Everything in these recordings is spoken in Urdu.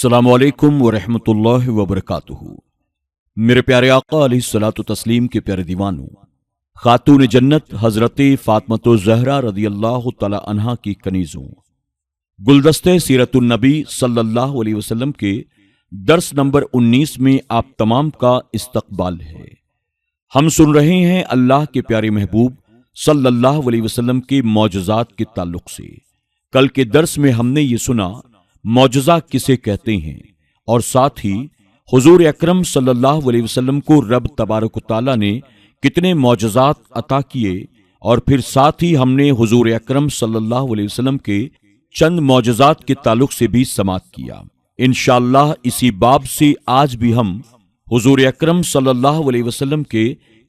السلام علیکم ورحمۃ اللہ وبرکاتہ۔ میرے پیارے آقا علیہ الصلوۃ والتسلیم کے پیارے دیوانوں، خاتون جنت حضرت فاطمۃ الزہرا رضی اللہ تعالی عنہا کی کنیزوں، گلدستہ سیرت النبی صلی اللہ علیہ وسلم کے درس نمبر 19 میں آپ تمام کا استقبال ہے۔ ہم سن رہے ہیں اللہ کے پیارے محبوب صلی اللہ علیہ وسلم کے معجزات کے تعلق سے۔ کل کے درس میں ہم نے یہ سنا معجزہ کسے کہتے ہیں، اور ساتھ ہی حضور اکرم صلی اللہ علیہ وسلم کو رب تبارک و تعالیٰ نے کتنے معجزات عطا کیے، اور پھر ساتھ ہی ہم نے حضور اکرم صلی اللہ علیہ وسلم کے چند معجزات کے تعلق سے بھی سماعت کیا۔ انشاءاللہ اسی باب سے آج بھی ہم حضور اکرم صلی اللہ علیہ وسلم کے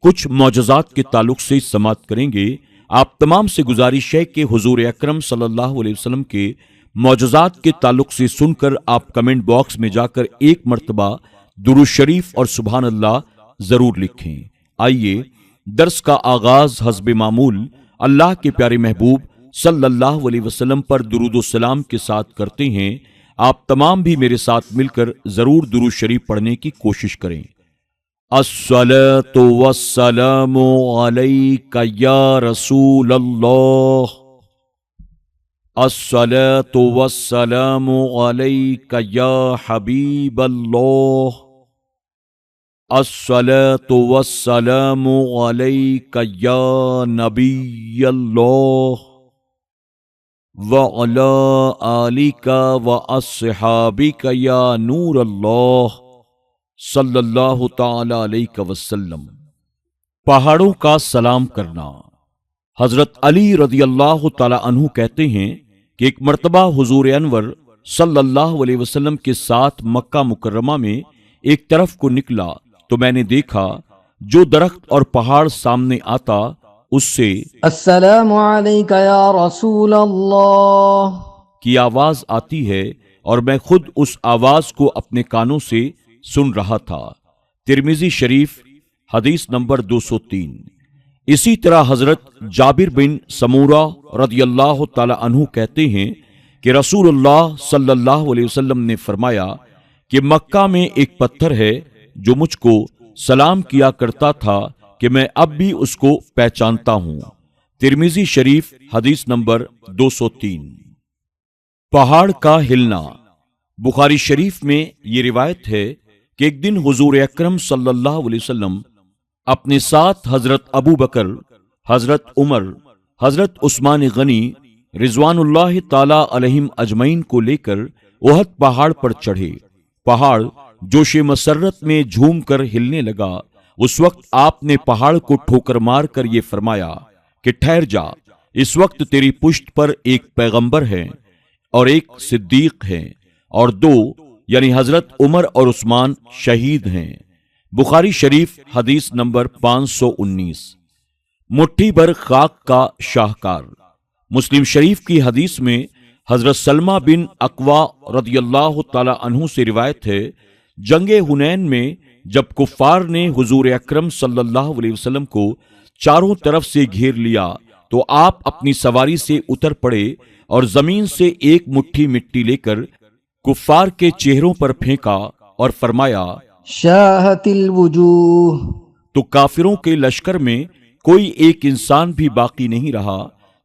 کچھ معجزات کے تعلق سے سماعت کریں گے۔ آپ تمام سے گزارش ہے کہ حضور اکرم صلی اللہ علیہ وسلم کے معجزات کے تعلق سے سن کر آپ کمنٹ باکس میں جا کر ایک مرتبہ درود شریف اور سبحان اللہ ضرور لکھیں۔ آئیے درس کا آغاز حسب معمول اللہ کے پیارے محبوب صلی اللہ علیہ وسلم پر درود و سلام کے ساتھ کرتے ہیں۔ آپ تمام بھی میرے ساتھ مل کر ضرور درود شریف پڑھنے کی کوشش کریں۔ الصلاۃ والسلام علیک یا رسول اللہ، الصلاۃ والسلام علیک یا حبیب اللہ، الصلاۃ والسلام علیک یا نبی اللہ، وعلی آلک واصحابک یا نور اللہ صلی اللہ تعالی علیہ وسلم۔ پہاڑوں کا سلام کرنا۔ حضرت علی رضی اللہ تعالی عنہ کہتے ہیں کہ ایک مرتبہ حضور انور صلی اللہ علیہ وسلم کے ساتھ مکہ مکرمہ میں ایک طرف کو نکلا تو میں نے دیکھا جو درخت اور پہاڑ سامنے آتا اس سے السلام علیک یا رسول اللہ کی آواز آتی ہے، اور میں خود اس آواز کو اپنے کانوں سے سن رہا تھا۔ ترمذی شریف حدیث نمبر 203۔ اسی طرح حضرت جابر بن سمورہ رضی اللہ تعالی عنہ کہتے ہیں کہ رسول اللہ صلی اللہ علیہ وسلم نے فرمایا کہ مکہ میں ایک پتھر ہے جو مجھ کو سلام کیا کرتا تھا کہ میں اب بھی اس کو پہچانتا ہوں۔ ترمذی شریف حدیث نمبر 203۔ پہاڑ کا ہلنا۔ بخاری شریف میں یہ روایت ہے کہ ایک دن حضور اکرم صلی اللہ علیہ وسلم اپنے ساتھ حضرت ابو بکر، حضرت عمر، حضرت عثمان غنی رضوان اللہ تعالی علیہم اجمعین کو لے کر احد پہاڑ پر چڑھے۔ پہاڑ جوش مسرت میں جھوم کر ہلنے لگا۔ اس وقت آپ نے پہاڑ کو ٹھوکر مار کر یہ فرمایا کہ ٹھہر جا، اس وقت تیری پشت پر ایک پیغمبر ہے اور ایک صدیق ہے، اور دو یعنی حضرت عمر اور عثمان شہید ہیں۔ بخاری شریف حدیث نمبر 519۔ مٹھی بھر خاک کا شاہکار۔ مسلم شریف کی حدیث میں حضرت سلمہ بن اکوا رضی اللہ تعالی عنہ سے روایت ہے، جنگ حنین میں جب کفار نے حضور اکرم صلی اللہ علیہ وسلم کو چاروں طرف سے گھیر لیا تو آپ اپنی سواری سے اتر پڑے اور زمین سے ایک مٹھی مٹی لے کر کفار کے چہروں پر پھینکا اور فرمایا شاہت الوجوہ، تو کافروں کے لشکر میں کوئی ایک انسان بھی باقی نہیں رہا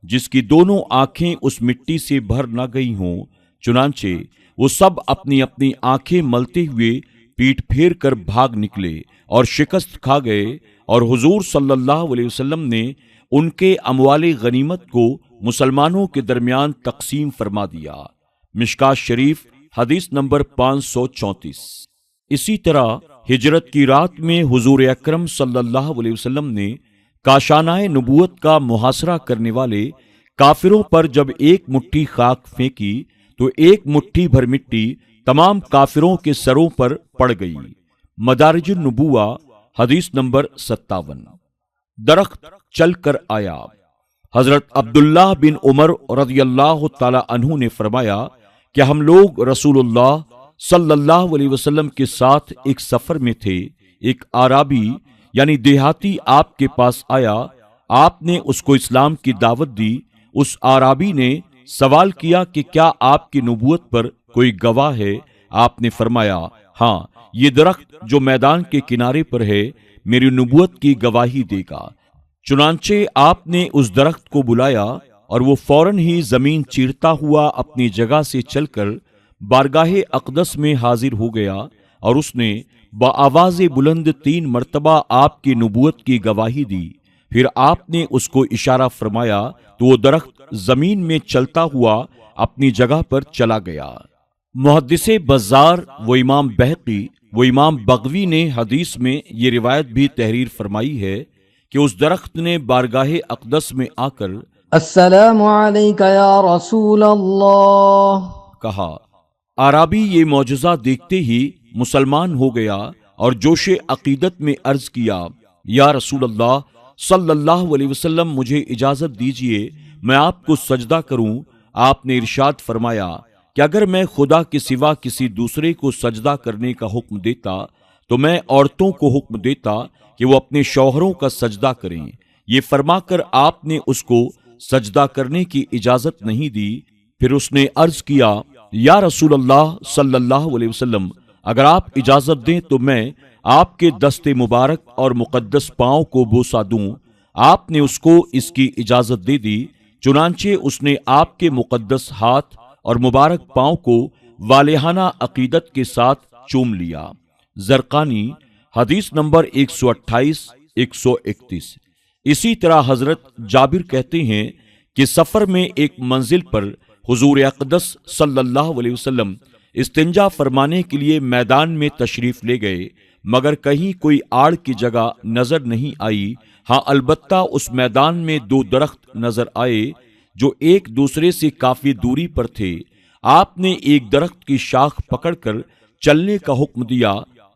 جس کی دونوں آنکھیں اس مٹی سے بھر نہ گئی ہوں۔ چنانچہ وہ سب اپنی اپنی آنکھیں ملتے ہوئے پیٹ پھیر کر بھاگ نکلے اور شکست کھا گئے، اور حضور صلی اللہ علیہ وسلم نے ان کے اموال غنیمت کو مسلمانوں کے درمیان تقسیم فرما دیا۔ مشکات شریف حدیث نمبر 534۔ اسی طرح ہجرت کی رات میں حضور اکرم صلی اللہ علیہ وسلم نے کاشانہ نبوت کا محاصرہ کرنے والے کافروں پر جب ایک مٹھی خاک پھینکی تو ایک مٹھی بھر مٹی تمام کافروں کے سروں پر پڑ گئی۔ مدارج النبوہ حدیث نمبر 57۔ درخت چل کر آیا۔ حضرت عبداللہ بن عمر رضی اللہ تعالی عنہ نے فرمایا کہ ہم لوگ رسول اللہ صلی اللہ علیہ وسلم کے ساتھ ایک سفر میں تھے۔ ایک اعرابی یعنی دیہاتی آپ کے پاس آیا، آپ نے اس کو اسلام کی دعوت دی۔ اس اعرابی نے سوال کیا کہ کیا آپ کی نبوت پر کوئی گواہ ہے؟ آپ نے فرمایا، ہاں یہ درخت جو میدان کے کنارے پر ہے میری نبوت کی گواہی دے گا۔ چنانچہ آپ نے اس درخت کو بلایا اور وہ فوراً ہی زمین چیرتا ہوا اپنی جگہ سے چل کر بارگاہ اقدس میں حاضر ہو گیا، اور اس نے بآواز بلند 3 مرتبہ آپ کی نبوت کی گواہی دی۔ پھر آپ نے اس کو اشارہ فرمایا تو وہ درخت زمین میں چلتا ہوا اپنی جگہ پر چلا گیا۔ محدث بزار و امام بہقی و امام بغوی نے حدیث میں یہ روایت بھی تحریر فرمائی ہے کہ اس درخت نے بارگاہ اقدس میں آ کر السلام علیک یا رسول اللہ کہا۔ اعرابی یہ معجزہ دیکھتے ہی مسلمان ہو گیا اور جوش عقیدت میں عرض کیا، یا رسول اللہ صلی اللہ علیہ وسلم مجھے اجازت دیجئے میں آپ کو سجدہ کروں۔ آپ نے ارشاد فرمایا کہ اگر میں خدا کے سوا کسی دوسرے کو سجدہ کرنے کا حکم دیتا تو میں عورتوں کو حکم دیتا کہ وہ اپنے شوہروں کا سجدہ کریں۔ یہ فرما کر آپ نے اس کو سجدہ کرنے کی اجازت نہیں دی۔ پھر اس نے عرض کیا، یا رسول اللہ صلی اللہ علیہ وسلم اگر آپ اجازت دیں تو میں آپ کے دست مبارک اور مقدس پاؤں کو بوسہ دوں۔ آپ نے اس کو اس کی اجازت دے دی، چنانچہ اس نے آپ کے مقدس ہاتھ اور مبارک پاؤں کو والہانہ عقیدت کے ساتھ چوم لیا۔ زرقانی حدیث نمبر 128 131۔ اسی طرح حضرت جابر کہتے ہیں کہ سفر میں ایک منزل پر حضور اقدس صلی اللہ علیہ وسلم استنجا فرمانے کے لیے میدان میں تشریف لے گئے، مگر کہیں کوئی آڑ کی جگہ نظر نہیں آئی۔ ہاں البتہ اس میدان میں 2 درخت نظر آئے جو ایک دوسرے سے کافی دوری پر تھے۔ آپ نے ایک درخت کی شاخ پکڑ کر چلنے کا حکم دیا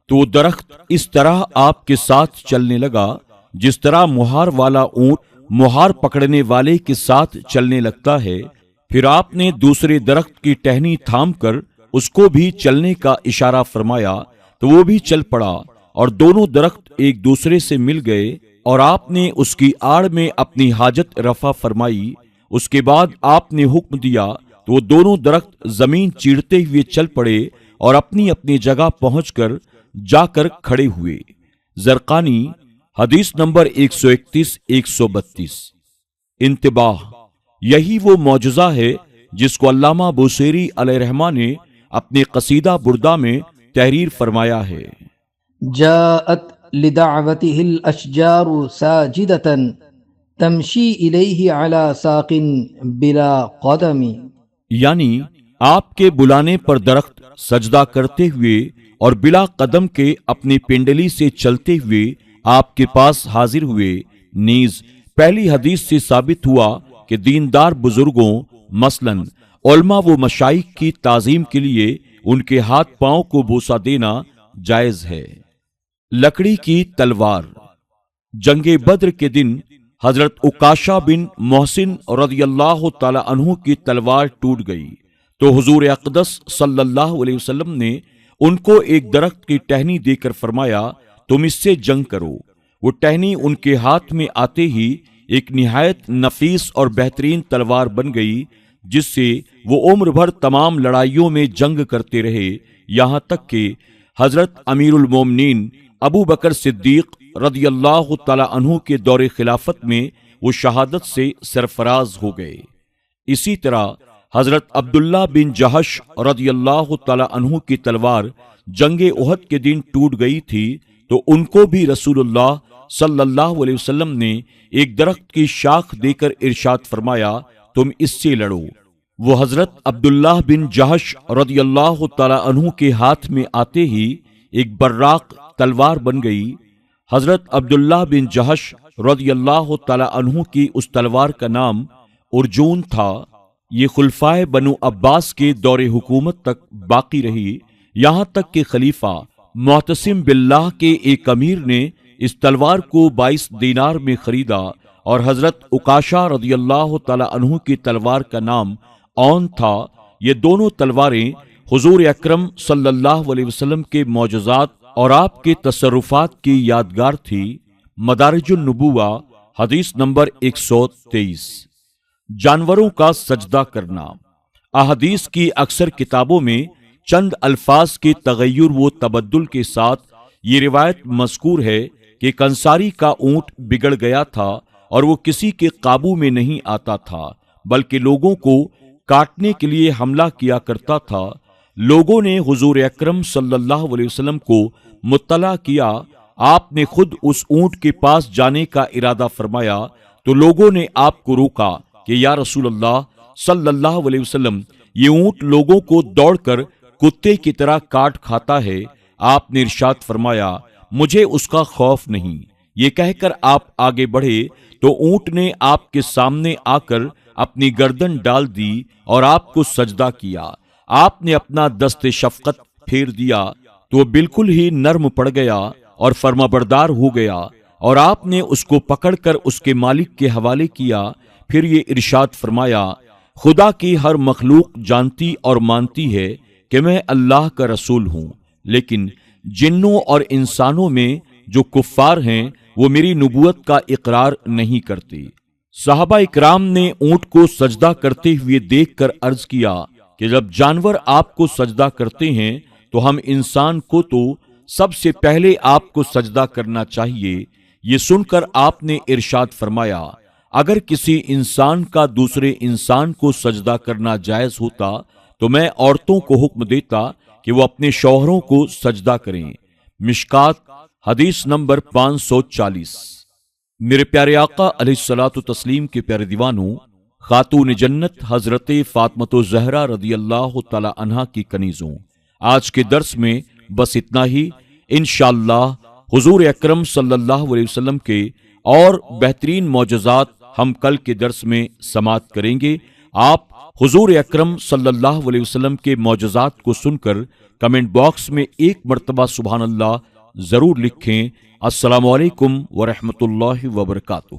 تو وہ درخت اس طرح آپ کے ساتھ چلنے لگا جس طرح مہار والا اونٹ مہار پکڑنے والے کے ساتھ چلنے لگتا ہے۔ پھر آپ نے دوسرے درخت کی ٹہنی تھام کر اس کو بھی چلنے کا اشارہ فرمایا تو وہ بھی چل پڑا، اور دونوں درخت ایک دوسرے سے مل گئے، اور آپ نے اس کی آڑ میں اپنی حاجت رفع فرمائی۔ اس کے بعد آپ نے حکم دیا تو وہ دونوں درخت زمین چیرتے ہوئے چل پڑے اور اپنی اپنی جگہ پہنچ کر جا کر کھڑے ہوئے۔ زرقانی حدیث نمبر 131 132۔ انتباہ، یہی وہ معجزہ ہے جس کو علامہ بوصیری علیہ رحمہ نے اپنے قصیدہ بردہ میں تحریر فرمایا ہے۔ جاءت لدعوته الاشجار ساجدة تمشی الیہ علی ساق بلا قدم، یعنی آپ کے بلانے پر درخت سجدہ کرتے ہوئے اور بلا قدم کے اپنی پنڈلی سے چلتے ہوئے آپ کے پاس حاضر ہوئے۔ نیز پہلی حدیث سے ثابت ہوا کہ دیندار بزرگوں مثلاً علماء و مشائخ کی تعظیم کے لیے ان کے ہاتھ پاؤں کو بوسہ دینا جائز ہے۔ لکڑی کی تلوار۔ جنگ بدر کے دن حضرت عکاشہ بن محسن رضی اللہ تعالی عنہ کی تلوار ٹوٹ گئی تو حضور اقدس صلی اللہ علیہ وسلم نے ان کو ایک درخت کی ٹہنی دے کر فرمایا، تم اس سے جنگ کرو۔ وہ ٹہنی ان کے ہاتھ میں آتے ہی ایک نہایت نفیس اور بہترین تلوار بن گئی، جس سے وہ عمر بھر تمام لڑائیوں میں جنگ کرتے رہے، یہاں تک کہ حضرت امیر المومنین ابو بکر صدیق رضی اللہ تعالی عنہ کے دور خلافت میں وہ شہادت سے سرفراز ہو گئے۔ اسی طرح حضرت عبداللہ بن جہش رضی اللہ تعالی عنہ کی تلوار جنگ احد کے دن ٹوٹ گئی تھی تو ان کو بھی رسول اللہ صلی اللہ علیہ وسلم نے ایک درخت کی شاخ دے کر ارشاد فرمایا، تم اس سے لڑو۔ وہ حضرت عبداللہ بن جہش رضی اللہ تعالی عنہ کے ہاتھ میں آتے ہی ایک براق تلوار بن گئی۔ حضرت عبداللہ بن جہش رضی اللہ تعالی عنہ کی اس تلوار کا نام ارجون تھا۔ یہ خلفائے بنو عباس کے دور حکومت تک باقی رہی، یہاں تک کہ خلیفہ معتصم باللہ کے ایک امیر نے اس تلوار کو 22 دینار میں خریدا، اور حضرت عکاشہ رضی اللہ تعالی عنہ کی تلوار کا نام اون تھا۔ یہ دونوں تلواریں حضور اکرم صلی اللہ علیہ وسلم کے معجزات اور آپ کے تصرفات کی یادگار تھی۔ مدارج النبوہ حدیث نمبر 123۔ جانوروں کا سجدہ کرنا۔ احادیث کی اکثر کتابوں میں چند الفاظ کے تغیر و تبدل کے ساتھ یہ روایت مذکور ہے کہ ایک انصاری کا اونٹ بگڑ گیا تھا اور وہ کسی کے قابو میں نہیں آتا تھا، بلکہ لوگوں کو کاٹنے کے لیے حملہ کیا کرتا تھا۔ لوگوں نے حضور اکرم صلی اللہ علیہ وسلم کو مطلع کیا۔ آپ نے خود اس اونٹ کے پاس جانے کا ارادہ فرمایا تو لوگوں نے آپ کو روکا کہ یا رسول اللہ صلی اللہ علیہ وسلم، یہ اونٹ لوگوں کو دوڑ کر کتے کی طرح کاٹ کھاتا ہے۔ آپ نے ارشاد فرمایا مجھے اس کا خوف نہیں۔ یہ کہہ کر آپ آگے بڑھے تو اونٹ نے آپ کے سامنے آ کر اپنی گردن ڈال دی اور آپ کو سجدہ کیا۔ آپ نے اپنا دست شفقت پھیر دیا تو وہ بالکل ہی نرم پڑ گیا اور فرمانبردار ہو گیا، اور آپ نے اس کو پکڑ کر اس کے مالک کے حوالے کیا۔ پھر یہ ارشاد فرمایا خدا کی ہر مخلوق جانتی اور مانتی ہے کہ میں اللہ کا رسول ہوں، لیکن جنوں اور انسانوں میں جو کفار ہیں وہ میری نبوت کا اقرار نہیں کرتے۔ صحابہ اکرام نے اونٹ کو سجدہ کرتے ہوئے دیکھ کر عرض کیا کہ جب جانور آپ کو سجدہ کرتے ہیں تو ہم انسان کو تو سب سے پہلے آپ کو سجدہ کرنا چاہیے۔ یہ سن کر آپ نے ارشاد فرمایا اگر کسی انسان کا دوسرے انسان کو سجدہ کرنا جائز ہوتا تو میں عورتوں کو حکم دیتا کہ وہ اپنے شوہروں کو سجدہ کریں۔ مشکات حدیث نمبر 540۔ میرے پیارے آقا علیہ الصلوۃ والتسلیم کے پیارے دیوانوں، خاتون جنت حضرت فاطمۃ الزہرا رضی اللہ تعالی عنہا کی کنیزوں، آج کے درس میں بس اتنا ہی۔ انشاءاللہ حضور اکرم صلی اللہ علیہ وسلم کے اور بہترین معجزات ہم کل کے درس میں سماعت کریں گے۔ آپ حضور اکرم صلی اللہ علیہ وسلم کے معجزات کو سن کر کمنٹ باکس میں ایک مرتبہ سبحان اللہ ضرور لکھیں۔ السلام علیکم ورحمۃ اللہ وبرکاتہ۔